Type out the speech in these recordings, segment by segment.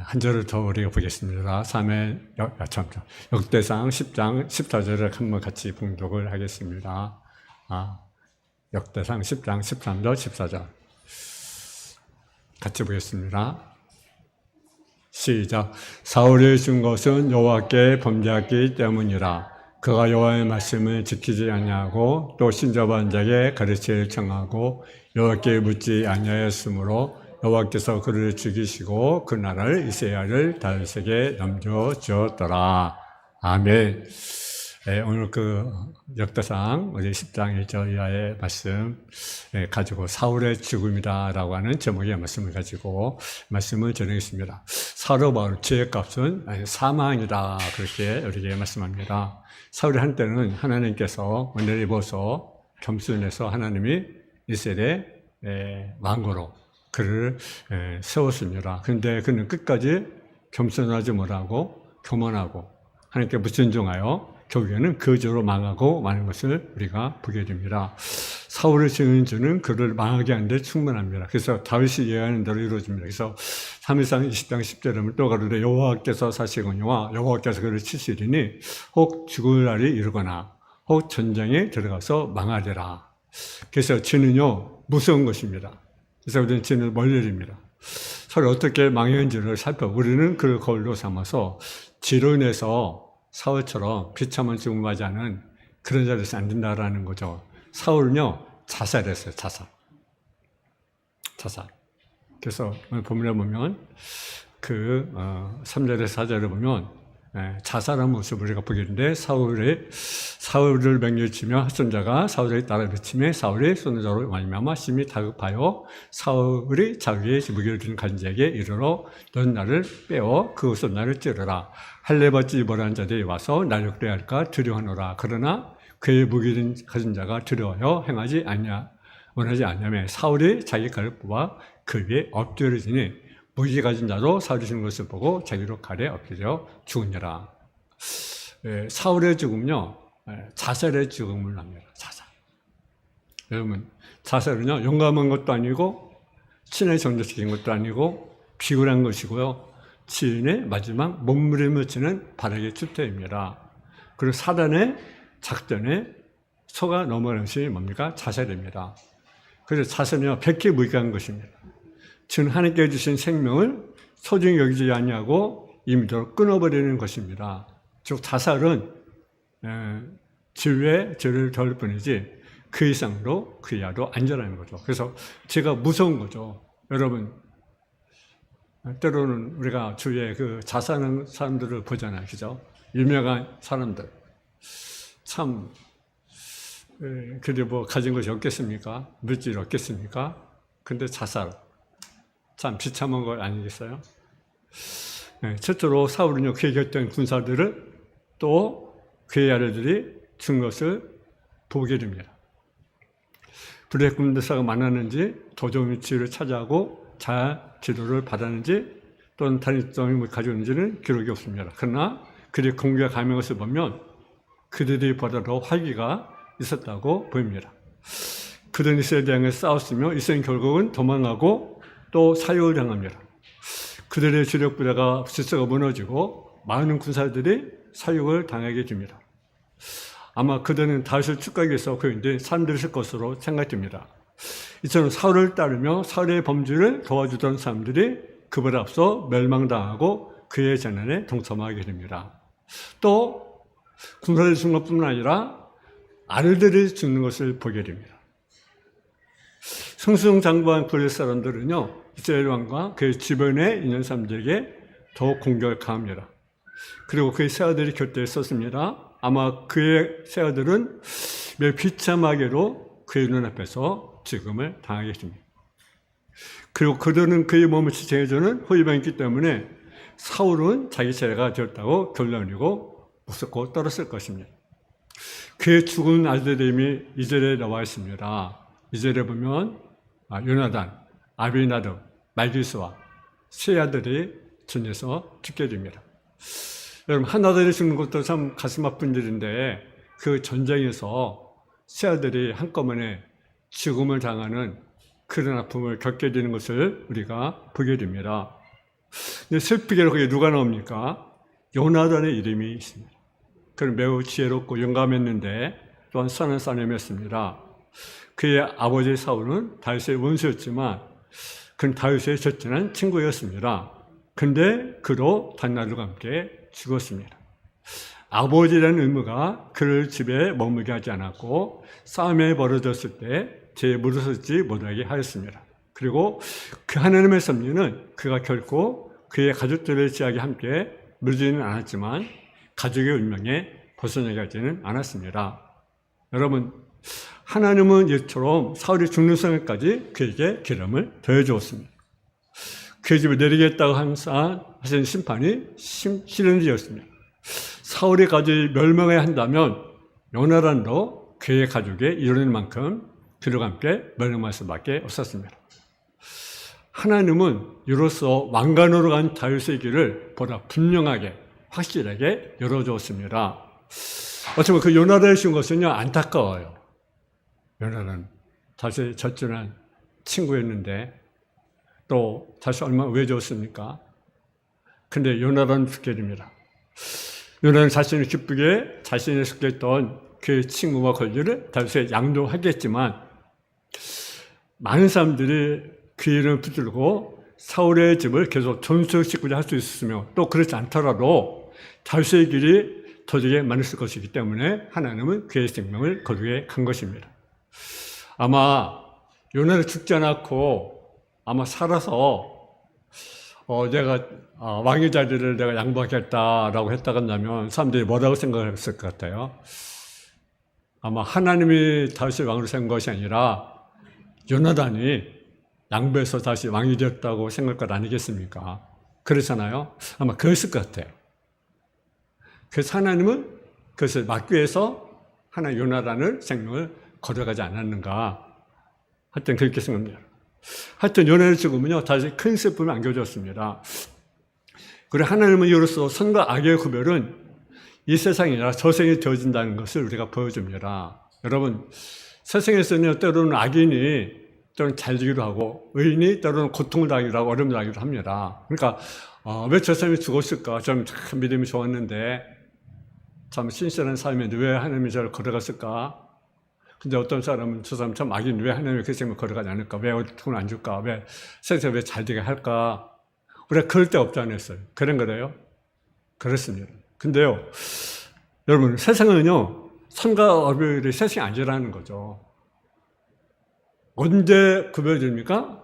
한 절을 더 우리가 보겠습니다. 역대상 10장 14절을 한번 같이 봉독을 하겠습니다. 역대상 10장 13절 14절 같이 보겠습니다. 시작. 사울이 준 것은 여호와께 범죄했기 때문이라. 그가 여호와의 말씀을 지키지 아니하고 또 신접한 자에게 가르침을 청하고 여호와께 묻지 아니하였으므로 여호와께서 그를 죽이시고 그 나라를 이스라엘을 다윗에게 넘겨주었더라. 아멘. 오늘 그 역대상 우리 10장 1절 이하의 말씀 가지고 사울의 죽음이다라고 하는 제목의 말씀을 가지고 말씀을 전하겠습니다. 사울의 죄값은 사망이다, 그렇게 우리에게 말씀합니다. 사울이 한때는 하나님께서 은혜를 입어서 겸손해서 하나님이 이스라엘의 왕으로 그를 세웠습니다. 그런데 그는 끝까지 겸손하지 못하고 교만하고 하나님께 불순종하여 결국에는 거지로 망하고 마는 것을 우리가 보게 됩니다. 사울의 증인주는 그를 망하게 하는데 충분합니다. 그래서 다윗이 예언하는 대로 이루어집니다. 그래서 3일상 20장 10절에 보면 또 가로되 여호와께서 사시거니와 여호와께서 그를 치시리니 혹 죽을 날이 이르거나 혹 전쟁에 들어가서 망하리라. 그래서 죄는요 무서운 것입니다. 그래서 우리는 죄를 멀리립니다. 서로 어떻게 망했는지를 우리는 그를 거울로 삼아서 죄로 인해서 사울처럼 비참한 죽음을 맞이하는 그런 자리에서 안 된다라는 거죠. 사울은요 자살했어요. 자살. 그래서 오늘 본문에 보면 그 3절에서 4절에 보면 자살한 모습을 우리가 보게 되는데 사울을 맹렬치며 핫손자가 사울을 따라 비치며 사울이 손자로 말미암아 심히 다급하여 사울이 자기의 무기를 든 가진 자에게 이르러 넌 나를 빼어 그 손자를 찌르라. 할례받지 못한 자들이 와서 나를 욕대할까 두려워하노라. 그러나 그의 무기를 가진 자가 두려워하여 원하지 않냐며 사울이 자기 칼을 뽑아 그 위에 엎드려지니 무기 가진 자로 사울이 주는 것을 보고 자기로 칼에 엎드려 죽으니라. 사울의 죽음은요 자살의 죽음을 합니다. 자살. 여러분 자살은요 용감한 것도 아니고 친히 정죄시킨 것도 아니고 비굴한 것이고요 지인의 마지막 몸부림을 치는 발악의 추태입니다. 그리고 사단의 작전에 속아 넘어가는 것이 뭡니까? 자살입니다. 그래서 자살은요 백해 무익한 것입니다. 지금 하나님께 주신 생명을 소중히 여기지 아니하고 임의대로 끊어버리는 것입니다. 즉 자살은 죄를 덜 뿐이지 그 이상으로 그 이하로 안전한 거죠. 그래서 죄가 무서운 거죠. 여러분 때로는 우리가 주위에 그 자살하는 사람들을 보잖아요. 그죠? 유명한 사람들 참 그들 뭐 가진 것이 없겠습니까? 물질이 없겠습니까? 근데 자살 참 비참한 거 아니겠어요? 첫째로 사울은요 그의 곁에 군사들을 또 그의 아들들이 준 것을 보게 됩니다. 불의 군대사가 많았는지 도적 위치를 차지하고 잘 지도를 받았는지 또는 단일성을 가지고 있는지는 기록이 없습니다. 그러나 그들이 공격에 감행한 것을 보면 그들이 보다 더 활기가 있었다고 보입니다. 그들은 이스라엘에 대해 싸웠으며 이스라엘은 결국은 도망하고 또 사육을 당합니다. 그들의 주력 부대가 질서가 무너지고 많은 군사들이 사육을 당하게 됩니다. 아마 그들은 다윗을 축하하기 위해서 그인데 사람들이 있을 것으로 생각됩니다. 이처럼 사울을 따르며 사울의 범죄를 도와주던 사람들이 그보다 앞서 멸망당하고 그의 재난에 동참하게 됩니다. 또 군사들이 죽는 것뿐만 아니라 아들들이 죽는 것을 보게 됩니다. 승승장구한 그의 사람들은요 이스라엘 왕과 그의 주변에 있는 사람들에게 더 공격을 가합니다. 그리고 그의 새아들이 곁에 있었습니다. 아마 그의 새아들은 매우 비참하게도 그의 눈앞에서 죽음을 당하게 됩니다. 그리고 그들은 그의 몸을 지탱해주는 호위병이 있기 때문에 사울은 자기 차례가 되었다고 결론이고 무섭고 떨었을 것입니다. 그의 죽은 아들들이 이미 2절에 나와 있습니다. 2절에 보면 요나단, 아비나답, 말기스와 세 아들이 전에서 죽게 됩니다. 여러분 한 아들이 죽는 것도 참 가슴 아픈 일인데 그 전쟁에서 세 아들이 한꺼번에 죽음을 당하는 그런 아픔을 겪게 되는 것을 우리가 보게 됩니다. 근데 슬프게도 거기에 누가 나옵니까? 요나단의 이름이 있습니다. 그는 매우 지혜롭고 용감했는데 또한 선한 사람이었습니다. 그의 아버지 사울은 다윗의 원수였지만 그는 다윗의 절친한 친구였습니다. 근데 그도 단나들과 함께 죽었습니다. 아버지라는 의무가 그를 집에 머물게 하지 않았고 싸움이 벌어졌을 때 제 물러서지 못하게 하였습니다. 그리고 그 하나님의 섭리는 그가 결코 그의 가족들을 지하게 함께 물지는 않았지만 가족의 운명에 벗어나게 하지는 않았습니다. 여러분, 하나님은 이처럼 사울이 죽는 순간까지 그에게 기름을 더해주었습니다. 그의 집에 내리겠다고 하신 심판이 실현되었습니다. 사울의 가족이 멸망해야 한다면 요나단도 그의 가족에 이르는 만큼 그들과 함께 멸망할 수밖에 없었습니다. 하나님은 이로써 왕관으로 간 다윗의 길을 보다 분명하게 확실하게 열어주었습니다. 어쩌면 그 요나단을 준 것은요 안타까워요. 요나단 다윗의 절친한 친구였는데 또 다시 얼마나 왜 줬습니까? 근데 요나단은 죽게 됩니다. 요나단은 자신을 기쁘게 자신이 속했던 그 친구와 권리를 다윗에 양도하겠지만 많은 사람들이 그 이름을 붙들고 사울의 집을 계속 존속시키고자 할 수 있었으며 또 그렇지 않더라도 다윗의 길이 도저히 많았을 것이기 때문에 하나님은 그의 생명을 거두게 간 것입니다. 아마 요나는 죽지 않았고 아마 살아서 내가 왕의 자리를 내가 양보하겠다라고 했다고 한다면 사람들이 뭐라고 생각했을 것 같아요? 아마 하나님이 다윗을 왕으로 세운 것이 아니라 요나단이 양보해서 다시 왕이 되었다고 생각할 것 아니겠습니까? 그렇잖아요? 아마 그랬을 것 같아요. 그래서 하나님은 그것을 막기 위해서 하나님 요나단을 생명을 거둬가지 않았는가? 하여튼 그렇게 생각합니다. 하여튼 요나단의 죽음은요, 다시 큰 슬픔을 안겨줬습니다. 그리고 하나님은 이로써 선과 악의 구별은 이 세상이 아니라 저생이 되어진다는 것을 우리가 보여줍니다. 여러분, 세상에서는 때로는 악인이 때로는 잘 되기도 하고 의인이 때로는 고통을 당하기도 하고 어려움을 당하기도 합니다. 그러니까 왜 저 사람이 죽었을까? 참 믿음이 좋았는데 참 신실한 삶인데 왜 하나님이 저를 걸어갔을까? 근데 어떤 사람은 저 사람 참 악인 왜 하나님이 그 생명을 걸어가지 않을까? 왜 고통을 안 줄까? 왜 세상에 왜 잘 되게 할까? 우리가 그럴 데 없지 않았어요. 그런 거래요? 그렇습니다. 근데요, 여러분, 세상은요, 선과 악의 세상이 아니라는 거죠. 언제 구별됩니까?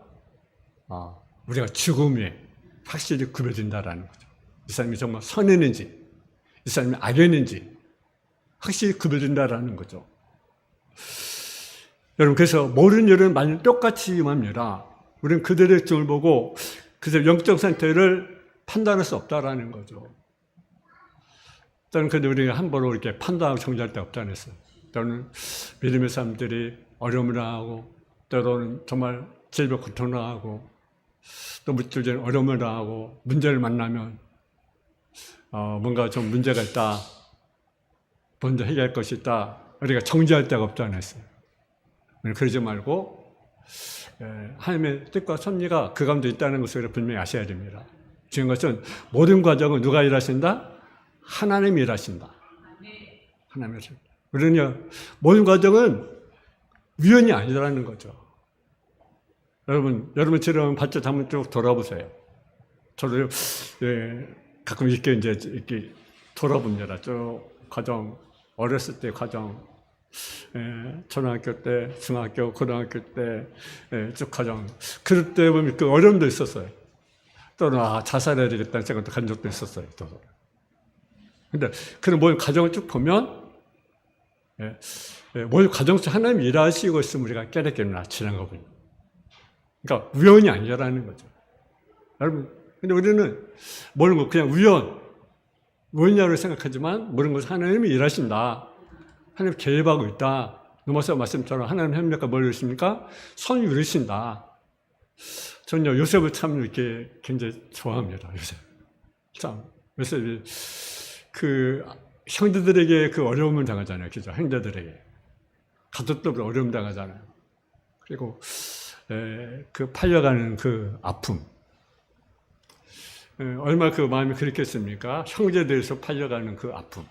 우리가 죽음에 확실히 구별된다라는 거죠. 이 사람이 정말 선했는지, 이 사람이 악했는지 확실히 구별된다라는 거죠. 여러분, 그래서 모르는 일은 많이 똑같이 합니다. 우리는 그들의 증을 보고 그들의 영적 상태를 판단할 수 없다라는 거죠. 저는 근데 우리가 함부로 이렇게 판단하고 정죄할 데 없다는 했어요. 또는 믿음의 사람들이 어려움을 당하고, 때로는 정말 질병 고통을 당하고, 또 며칠 전에 어려움을 당하고, 문제를 만나면, 뭔가 좀 문제가 있다. 먼저 해결할 것이 있다. 우리가 정죄할 데가 없다는 했어요. 그러지 말고, 하나님의 뜻과 섭리가 그 가운데 있다는 것을 분명히 아셔야 됩니다. 중요한 것은 모든 과정은 누가 일하신다? 하나님이 일하신다. 하나님이 일하신다. 우리는요, 모든 과정은 우연이 아니라는 거죠. 여러분처럼 발전 한번 쭉 돌아보세요. 저도 가끔 이렇게 돌아봅니다. 쭉 과정, 어렸을 때 과정, 초등학교 때, 중학교, 고등학교 때, 쭉 과정. 그럴 때 보면 그 어려움도 있었어요. 또는 자살해야 되겠다는 생각도 간 적도 있었어요. 근데 그런 모든 과정을 쭉 보면 모든 과정 속 하나님이 일하시고 있으면 우리가 깨닫게는 지난 거군요. 그러니까 우연이 아니라는 거죠. 여러분, 근데 우리는 모르는 거 그냥 우연이라고 생각하지만 모르는 것은 하나님이 일하신다. 하나님 개입하고 있다. 노마서 말씀처럼 하나님 협력과 뭘 이루십니까? 선을 이루신다. 저는 요셉을 참 이렇게 굉장히 좋아합니다. 요셉이 그 형제들에게 그 어려움을 당하잖아요. 그죠? 형제들에게. 가족들도 어려움 당하잖아요. 그리고 그 팔려가는 그 아픔. 얼마나 그 마음이 그랬겠습니까? 형제들에서 팔려가는 그 아픔,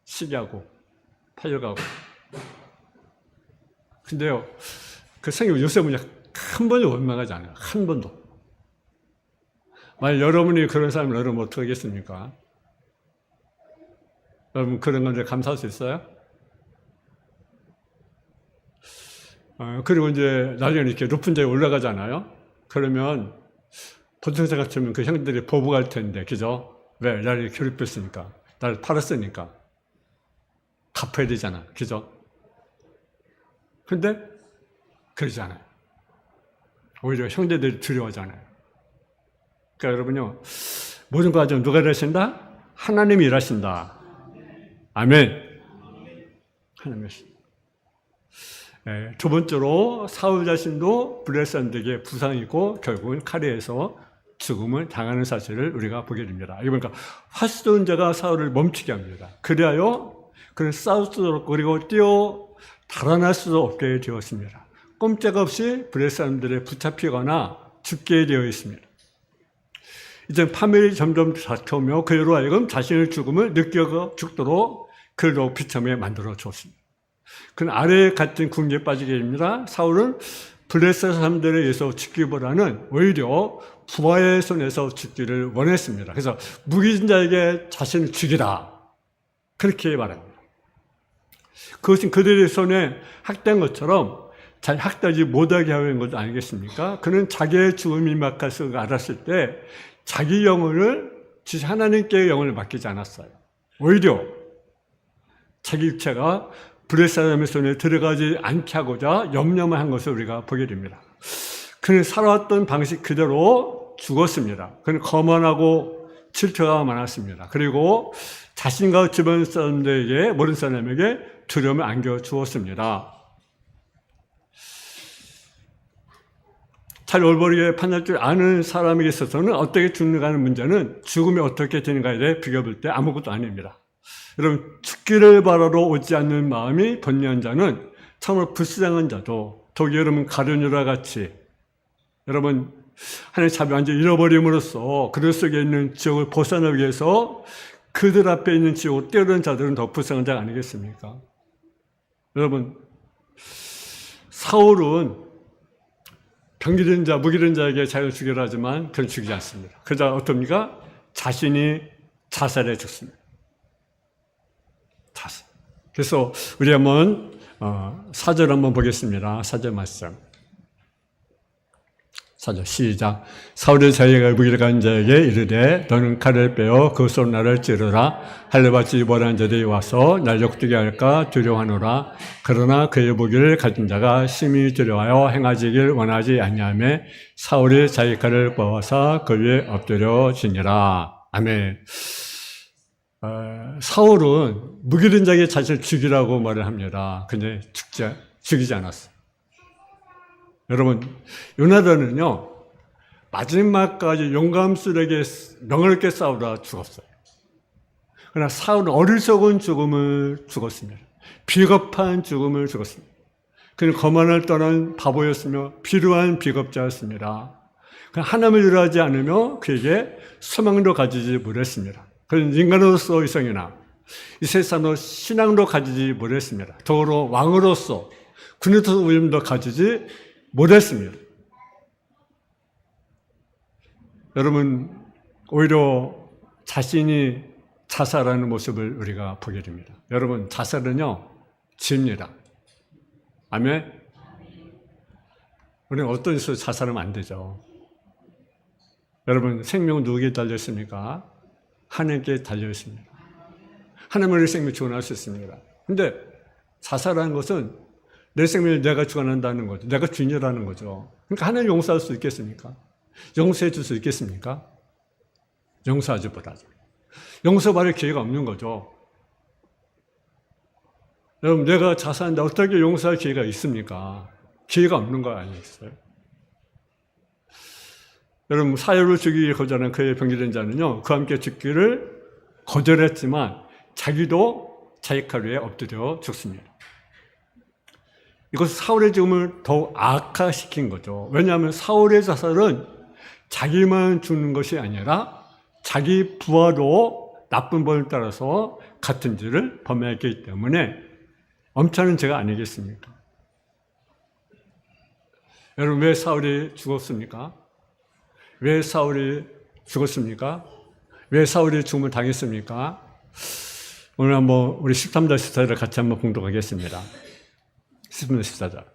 시기하고 팔려가고. 근데요, 그 성경 요셉은 한 번도 원망하지 않아요. 한 번도. 만약 여러분이 그런 사람을 여러분 어떻게 하겠습니까? 여러분 그런 건데 감사할 수 있어요? 그리고 이제 나중에 이렇게 높은 자리에 올라가잖아요. 그러면 보통 사 같으면 그 형들이 보복할 텐데, 그죠? 왜? 나를 괴롭혔으니까. 나를 팔았으니까. 갚아야 되잖아. 그죠? 근데 그러지 않아요. 오히려 형제들이 두려워하잖아요. 그러니까 여러분요, 모든 거 가지고 누가 일하신다? 하나님이 일하신다. 아멘. 하나님이 일하신다. 두 번째로 사울 자신도 블레셋 사람들에게 부상이고 결국은 칼에서 죽음을 당하는 사실을 우리가 보게 됩니다. 이거 보니까 화수던 자가 사울을 멈추게 합니다. 그리하여 그는 싸울 수도 없고 그리고 뛰어 달아날 수도 없게 되었습니다. 꼼짝없이 블레셋 사람들에 붙잡히거나 죽게 되어 있습니다. 이제 파멸이 점점 다가오며 그로 하여금 자신의 죽음을 느껴 죽도록 그를 비참하게 만들어 주었습니다. 그는 아래에 같은 궁지에 빠지게 됩니다. 사울은 블레셋 사람들에 의해서 죽기보다는 오히려 부하의 손에서 죽기를 원했습니다. 그래서 무기진 자에게 자신을 죽이라. 그렇게 말합니다. 그것은 그들의 손에 학대한 것처럼 잘 학대하지 못하게 하는 것 아니겠습니까? 그는 자기의 죽음이 임박할 것을 알았을 때 자기 영혼을 하나님께 영혼을 맡기지 않았어요. 오히려 자기 육체가 블레셋 사람의 손에 들어가지 않게 하고자 염려만 한 것을 우리가 보게 됩니다. 그는 살아왔던 방식 그대로 죽었습니다. 그는 거만하고 질투가 많았습니다. 그리고 자신과 주변 사람들에게, 모든 사람에게 두려움을 안겨주었습니다. 잘 올바르게 판단할 줄 아는 사람에게 있어서는 어떻게 죽는가 하는 문제는 죽음이 어떻게 되는가에 대해 비교해볼 때 아무것도 아닙니다. 여러분, 죽기를 바라러 오지 않는 마음이 번뇌한 자는 참으로 불쌍한 자도, 독이 여러분 가룟유라 같이 여러분 하나님의 자비 완전히 잃어버림으로써 그들 속에 있는 지옥을 벗어나기 위해서 그들 앞에 있는 지옥을 뛰어든 자들은 더 불쌍한 자가 아니겠습니까? 여러분, 사울은 병기된 자, 무기된 자에게 자기를 죽이려 하지만 그는 죽이지 않습니다. 그자 어떻습니까? 자신이 자살해 죽습니다. 자살. 그래서 우리 한번 4절 한번 보겠습니다. 4절 말씀. 4절 시작. 사울이 자기가 무기를 가진 자에게 이르되 너는 칼을 빼어 그 손 나를 찌르라. 할례 받지 못한 자들이 와서 날 욕되게 할까 두려워하노라. 그러나 그의 무기를 가진 자가 심히 두려워하여 행하지길 원하지 아니하며 사울이 자기 칼을 뽑아서 그 위에 엎드려지니라. 아멘. 사울은 무기된 자에게 자신을 죽이라고 말을 합니다. 근데 죽이지 않았어요. 여러분, 요나단은요, 마지막까지 용감스럽게 명예롭게 싸우다 죽었어요. 그러나 사울은 어리석은 죽음을 죽었습니다. 비겁한 죽음을 죽었습니다. 그는 거만을 떠난 바보였으며 비루한 비겁자였습니다. 하나님을 의뢰하지 않으며 그에게 소망도 가지지 못했습니다. 그는 인간으로서 이성이나 이 세상으로 신앙도 가지지 못했습니다. 더불어 왕으로서 군인으로서 위엄도 가지지 못했습니다. 여러분, 오히려 자신이 자살하는 모습을 우리가 보게 됩니다. 여러분, 자살은요, 죄입니다. 아멘? 우리는 어떤 식으로 자살하면 안 되죠. 여러분, 생명은 누구에게 달려있습니까? 하나님께 달려있습니다. 하나님은 우리 생명을 주관할 수 있습니다. 근데 자살하는 것은 내 생명을 내가 주관한다는 거죠. 내가 주인이라는 거죠. 그러니까 하나님 용서할 수 있겠습니까? 용서해 줄 수 있겠습니까? 용서하지 못하죠. 용서받을 기회가 없는 거죠. 여러분, 내가 자살하는데 어떻게 용서할 기회가 있습니까? 기회가 없는 거 아니겠어요? 여러분, 사울을 죽이기 거절한 그의 병기된 자는요, 그와 함께 죽기를 거절했지만 자기도 자기 칼 위에 엎드려 죽습니다. 이것은 사울의 죽음을 더욱 악화시킨 거죠. 왜냐하면 사울의 자살은 자기만 죽는 것이 아니라 자기 부하도 나쁜 법을 따라서 같은 죄를 범했기 때문에 엄청난 죄가 아니겠습니까? 여러분, 왜 사울이 죽었습니까? 왜 사울이 죽었습니까? 왜 사울이 죽음을 당했습니까? 오늘 한번 우리 13절 14절을 같이 한번 봉독하겠습니다. 13절 14절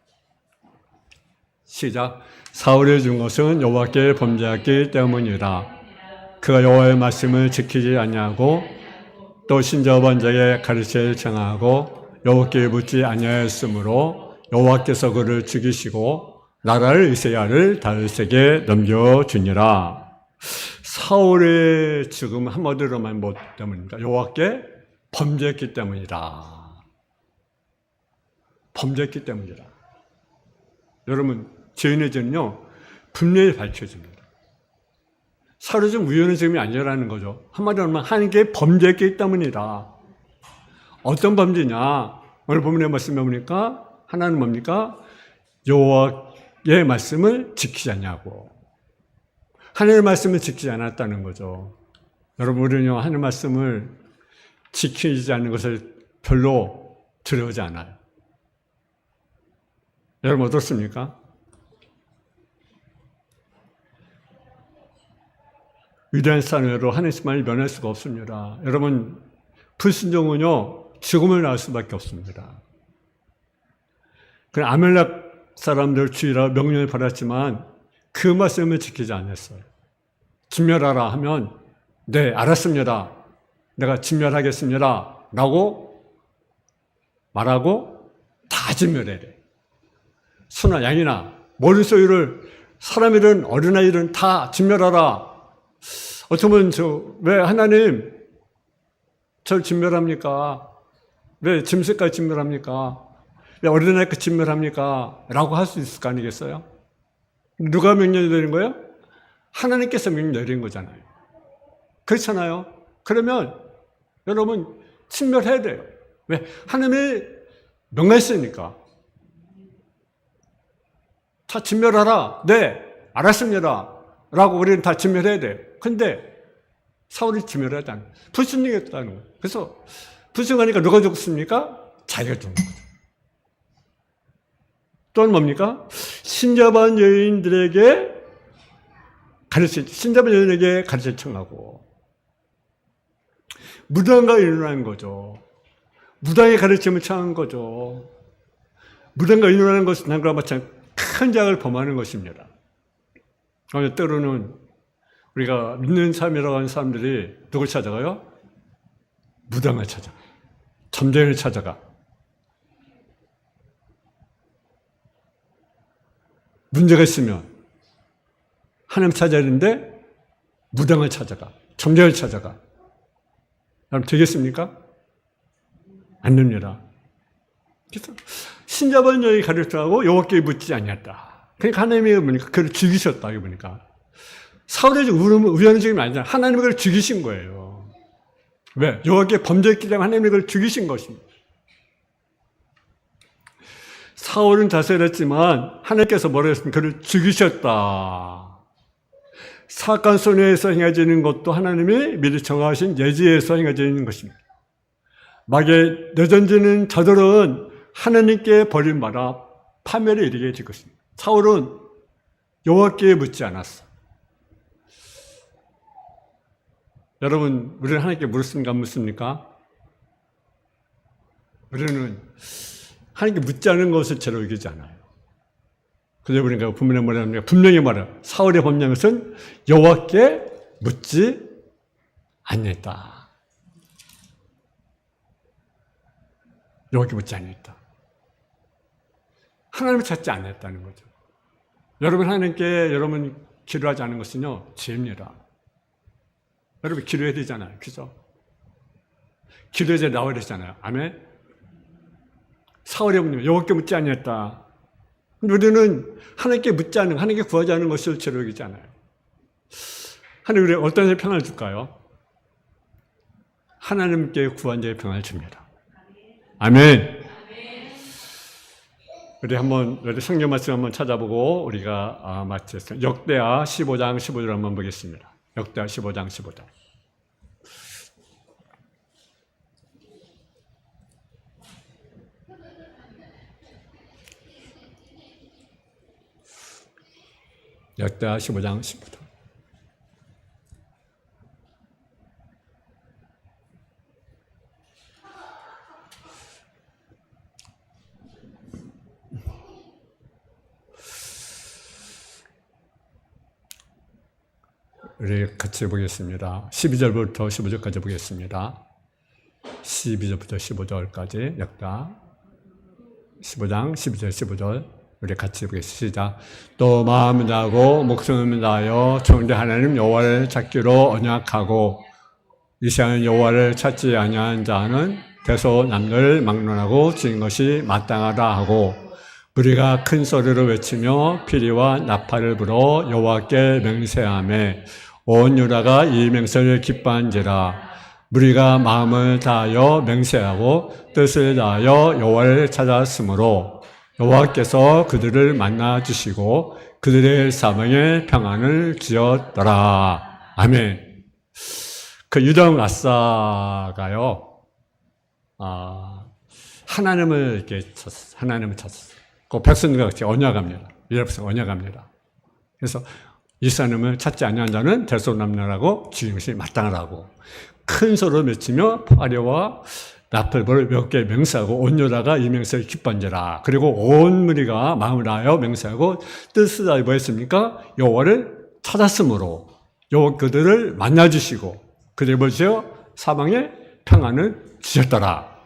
시작. 사울이 죽은 것은 여호와께 범죄했기 때문이라. 그가 여호와의 말씀을 지키지 아니하고 또 신저번제의 가르침을 청하고 여호와께 묻지 아니하였으므로 여호와께서 그를 죽이시고 나라를 이세야를 다윗에게 넘겨주니라. 사울의 죽음 한마디로만 뭐 때문입니까? 여호와께 범죄했기 때문이다. 범죄했기 때문이다. 여러분, 죄인의 죄는요 분명히 밝혀집니다. 사울의 죽음 우연의 죽음이 아니라는 거죠. 한마디로 하면 하나님께 범죄했기 때문이다. 어떤 범죄냐? 오늘 본문의 말씀에 보니까 하나는 뭡니까? 여호와의 말씀을 지키지 않냐고. 하나님의 말씀을 지키지 않았다는 거죠. 여러분, 우리는요 하나님의 말씀을 지키지 않는 것을 별로 두려워하지 않아요. 여러분 어떻습니까? 위대한 사람으로 하나님만을 면할 수가 없습니다. 여러분, 불순종은요 죽음을 낳을 수밖에 없습니다. 그냥 아멜렉 사람들 주의라 명령을 받았지만 그 말씀을 지키지 않았어요. 진멸하라 하면 네 알았습니다. 내가 진멸하겠습니다 라고 말하고 다 진멸해야 돼. 소나 양이나 모든 소유를 사람이든 어린아이든 다 진멸하라. 어떻게 보면 왜 하나님 저를 진멸합니까? 왜 짐승까지 진멸합니까? 왜 어린아이까지 진멸합니까? 라고 할 수 있을 거 아니겠어요? 누가 명령을 내린 거예요? 하나님께서 명령 내린 거잖아요. 그렇잖아요. 그러면 여러분 진멸해야 돼요. 왜? 하나님이 명령했으니까. 다 진멸하라. 네, 알았습니다. 라고 우리는 다 진멸해야 돼요. 근데 사울이 진멸하지 불순종했다는 거예요. 그래서 불순종하니까 누가 죽었습니까? 자기가 죽은 거죠. 또는 뭡니까? 신자반 여인들에게 신자반 여인에게 가르쳐 청하고 무당과 일어나는 거죠. 무당의 가르침을 청한 거죠. 무당과 일어나는 것은 남과 마찬가지 큰 죄악을 범하는 것입니다. 때로는 우리가 믿는 삶이라고 하는 사람들이 누굴 찾아가요? 무당을 찾아가. 점쟁이를 찾아가. 문제가 있으면 하나님 찾아야 되는데 무당을 찾아가. 점쟁이를 찾아가. 그럼 되겠습니까? 안 됩니다. 그래서 신자반 여인이 가르쳐하고 여호와께 묻지 아니었다. 그러니까 하나님이 보니까 그를 죽이셨다. 이거 보니까 사울의 우연의 죽음이 아니잖아요. 하나님이 그를 죽이신 거예요. 왜? 여호와께 범죄했기 때문에 하나님이 그를 죽이신 것입니다. 사울은 자살했지만 하나님께서 뭐라 했습니까? 그를 죽이셨다. 사악한 손해에서 행해지는 것도 하나님이 미리 정하신 예지에서 행해지는 것입니다. 마귀에 내던지는 자들은 하나님께 버림받아 파멸에 이르게 될 것입니다. 사울은 여호와께 묻지 않았어. 여러분, 우리는 하나님께 물었습니까? 안 묻습니까? 우리는 하나님께 묻지 않은 것을 죄로 여기지 않아요. 그래서 우리가 분명히 말합니다. 분명히 말해요. 사울의 범죄한 것은 여호와께 묻지 않았다. 여호와께 묻지 않았다. 하나님을 찾지 않았다는 거죠. 여러분, 하나님께 여러분 기도하지 않은 것은요 죄입니다. 여러분 기도해야 되잖아요. 그죠? 기도해야 나와야 되잖아요. 아멘? 사울의 분님 여호와께 묻지 않았다. 우리는 하나님께 묻지 않은, 하나님께 구하지 않은 것을 죄로 여기지 않아요. 하나님 우리 어떤 자의 평안을 줄까요? 하나님께 구한 자의 평안을 줍니다. 아멘. 우리 한번 우리 성경 말씀 한번 찾아보고 우리가 마치겠습니다. 역대하 15장 15절 한번 보겠습니다. 역대하 15장 15절. 역대하 15장 15절. 우리 같이 보겠습니다. 12절부터 15절까지 보겠습니다. 12절부터 15절까지 역대하 15장 12절 15절 우리 같이 보겠습니다. 또 마음을 다하고 목숨을 다하여 창조주 하나님 여호와를 찾기로 언약하고 이스라엘 여호와를 찾지 아니한 자는 대소남녀를 막론하고 지은 것이 마땅하다 하고 우리가 큰 소리로 외치며 피리와 나팔을 불어 여호와께 맹세하며 온 유다가 이 맹세를 기뻐한지라. 우리가 마음을 다하여 맹세하고 뜻을 다하여 여호와를 찾았으므로 여호와께서 그들을 만나 주시고 그들의 사방에 평안을 주었더라. 아멘. 그 유다 아사가요, 하나님을 이렇게 찾았어요. 하나님을 찾았어요. 그 백성들과 같이 언약합니다. 이스라엘 백성 언약합니다. 그래서 이스라엘을 찾지 아니한 자는 대소남녀라고 지은 것이 마땅하다고 큰 소리로 외치며 파리와 나팔을 몇 개 맹세하고 온 유다가 이 맹세를 기뻐한지라. 그리고 온 무리가 마음을 다하여 맹세하고 뜻을 다하여 뭐 했습니까? 여호와를 찾았으므로 여호와 그들을 만나주시고 그들이 뭐지요? 사방에 평안을 주셨더라.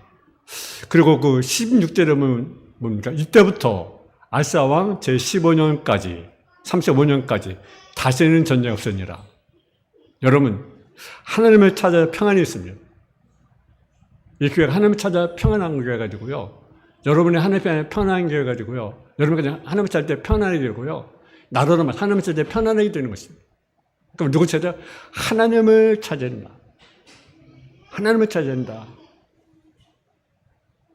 그리고 그 16절에 보면 뭡니까? 이때부터 아사 왕 제15년까지 35년까지 다시는 전쟁이 없으니라. 여러분, 하나님을 찾아 평안이 있습니다. 이 교회가 하나님을 찾아 평안한 교회가 되고요. 여러분이 하나님을 평안한 교회가 되고요. 여러분이 그냥 하나님을 찾을 때 평안하게 되고요. 나로는 하나님을 찾을 때 평안하게 되는 것입니다. 그럼 누구 찾아? 하나님을 찾아야 된다. 하나님을 찾아야 된다.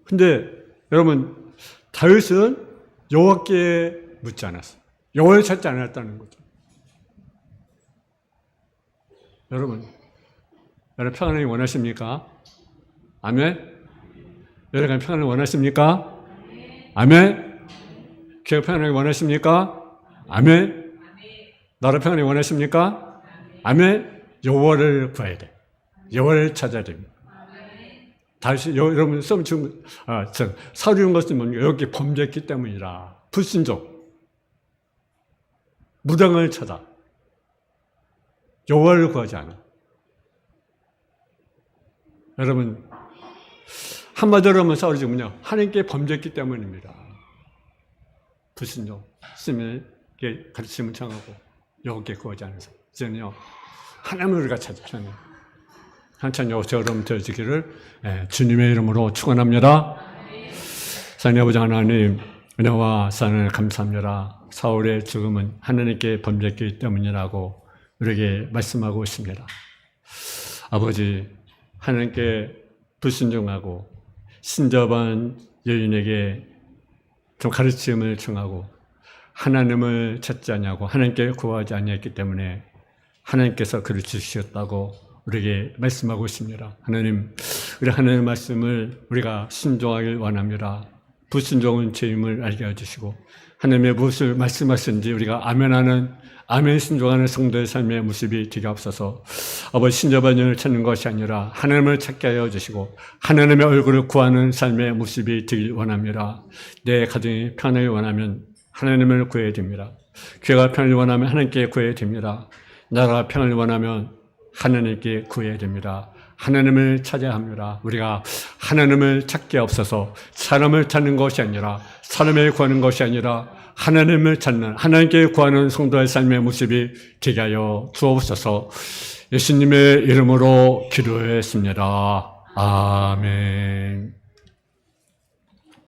근데 여러분, 다윗은 여호와께 묻지 않았어요. 여호와를 찾지 않았다는 거죠. 여러분 평안을 원하십니까? 아멘? 여러분 평안을 원하십니까? 아멘? 교회 평안을 원하십니까? 아멘? 나라 평안을 원하십니까? 아멘? 여호와를 구해야 돼. 여호와를 찾아야 됩니다. 다시 여러분 지금 사류한 것은 뭡니까? 여기 범죄했기 때문이라. 불순종, 무당을 찾아 여호와를 구하지 않아. 여러분 한마디로 하면 사울이지만요, 하나님께 범죄했기 때문입니다. 불순종, 스님에게 가르침을 청하고 여호와께 구하지 않아서 이제는요 하나님을 우리가 찾아. 한참 여러분 되어지기를 주님의 이름으로 축원합니다. 사랑의 아버지 하나님, 은혜와 사랑을 감사합니다. 사울의 죽음은 하나님께 범죄했기 때문이라고 우리에게 말씀하고 있습니다. 아버지, 하나님께 불순종하고 신접한 여인에게 좀 가르침을 청하고 하나님을 찾지 아니하고 하나님께 구하지 아니했기 때문에 하나님께서 그를 주셨다고 우리에게 말씀하고 있습니다. 하나님, 우리 하나님의 말씀을 우리가 순종하길 원합니다. 불순종은 죄임을 알게 해주시고 하나님의 무엇을 말씀하시는지 우리가 아멘하는 아멘 순종하는 성도의 삶의 모습이 되게 없어서 아버지 신접한 영을 찾는 것이 아니라 하나님을 찾게 하여 주시고 하나님의 얼굴을 구하는 삶의 모습이 되길 원합니다. 내 가정이 편하게 원하면 하나님을 구해야 됩니다. 교회가 평안을 원하면 하나님께 구해야 됩니다. 나라가 평안을 원하면 하나님께 구해야 됩니다. 하나님을 찾아야 합니다. 우리가 하나님을 찾게 없어서 사람을 찾는 것이 아니라 사람을 구하는 것이 아니라 하나님을 찾는 하나님께 구하는 성도의 삶의 모습이 되게 하여 주옵소서. 예수님의 이름으로 기도했습니다. 아멘.